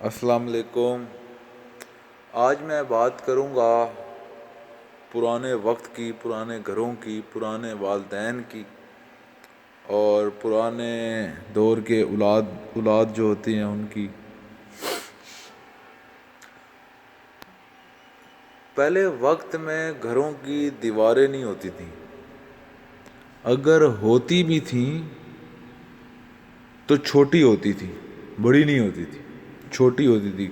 السلام علیکم۔ آج میں بات کروں گا پرانے وقت کی، پرانے گھروں کی، پرانے والدین کی اور پرانے دور کے اولاد جو ہوتی ہیں ان کی۔ پہلے وقت میں گھروں کی دیواریں نہیں ہوتی تھیں، اگر ہوتی بھی تھیں تو چھوٹی ہوتی تھی، بڑی نہیں ہوتی تھی، چھوٹی ہوتی تھی۔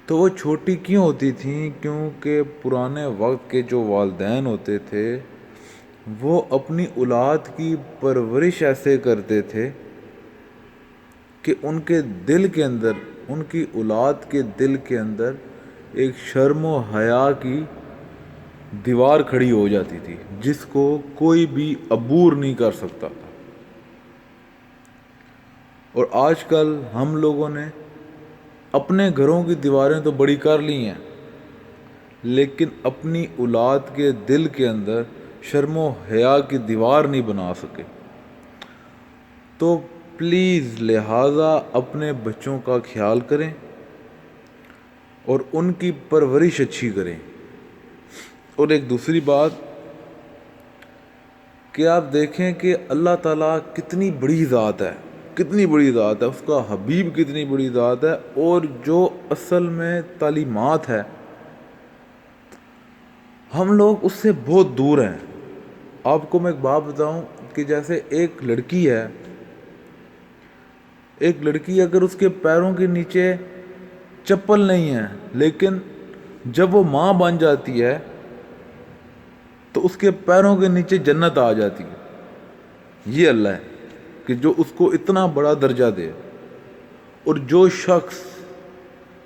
تو وہ چھوٹی کیوں ہوتی تھیں؟ کیونکہ پرانے وقت کے جو والدین ہوتے تھے وہ اپنی اولاد کی پرورش ایسے کرتے تھے کہ ان کے دل کے اندر، ان کی اولاد کے دل کے اندر ایک شرم و حیا کی دیوار کھڑی ہو جاتی تھی جس کو کوئی بھی عبور نہیں کر سکتا تھا۔ اور آج کل ہم لوگوں نے اپنے گھروں کی دیواریں تو بڑی کر لی ہیں، لیکن اپنی اولاد کے دل کے اندر شرم و حیا کی دیوار نہیں بنا سکے۔ تو پلیز لہٰذا اپنے بچوں کا خیال کریں اور ان کی پرورش اچھی کریں۔ اور ایک دوسری بات کہ آپ دیکھیں کہ اللہ تعالیٰ کتنی بڑی ذات ہے، کتنی بڑی ذات ہے، اس کا حبیب کتنی بڑی ذات ہے، اور جو اصل میں تعلیمات ہے ہم لوگ اس سے بہت دور ہیں۔ آپ کو میں ایک بات بتاؤں کہ جیسے ایک لڑکی ہے، ایک لڑکی اگر اس کے پیروں کے نیچے چپل نہیں ہے، لیکن جب وہ ماں بن جاتی ہے تو اس کے پیروں کے نیچے جنت آ جاتی ہے۔ یہ اللہ ہے کہ جو اس کو اتنا بڑا درجہ دے۔ اور جو شخص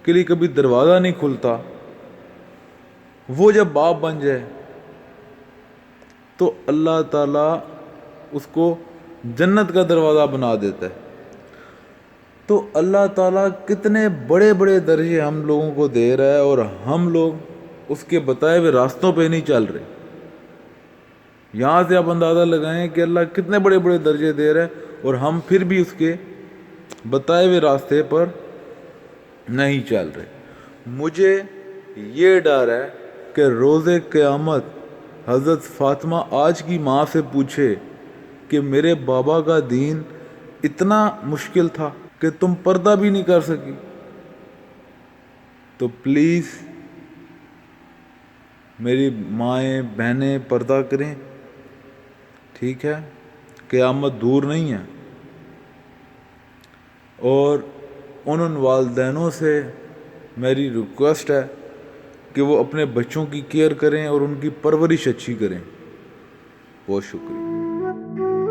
کے لیے کبھی دروازہ نہیں کھلتا وہ جب باپ بن جائے تو اللہ تعالیٰ اس کو جنت کا دروازہ بنا دیتا ہے۔ تو اللہ تعالیٰ کتنے بڑے بڑے درجے ہم لوگوں کو دے رہا ہے اور ہم لوگ اس کے بتائے ہوئے راستوں پہ نہیں چل رہے۔ یہاں سے آپ اندازہ لگائیں کہ اللہ کتنے بڑے بڑے درجے دے رہا ہے اور ہم پھر بھی اس کے بتائے ہوئے راستے پر نہیں چل رہے۔ مجھے یہ ڈر ہے کہ روز قیامت حضرت فاطمہ آج کی ماں سے پوچھے کہ میرے بابا کا دین اتنا مشکل تھا کہ تم پردہ بھی نہیں کر سکی۔ تو پلیز میری مائیں بہنیں پردہ کریں، ٹھیک ہے؟ قیامت دور نہیں ہے۔ اور ان والدینوں سے میری ریکویسٹ ہے کہ وہ اپنے بچوں کی کیئر کریں اور ان کی پرورش اچھی کریں۔ بہت شکریہ۔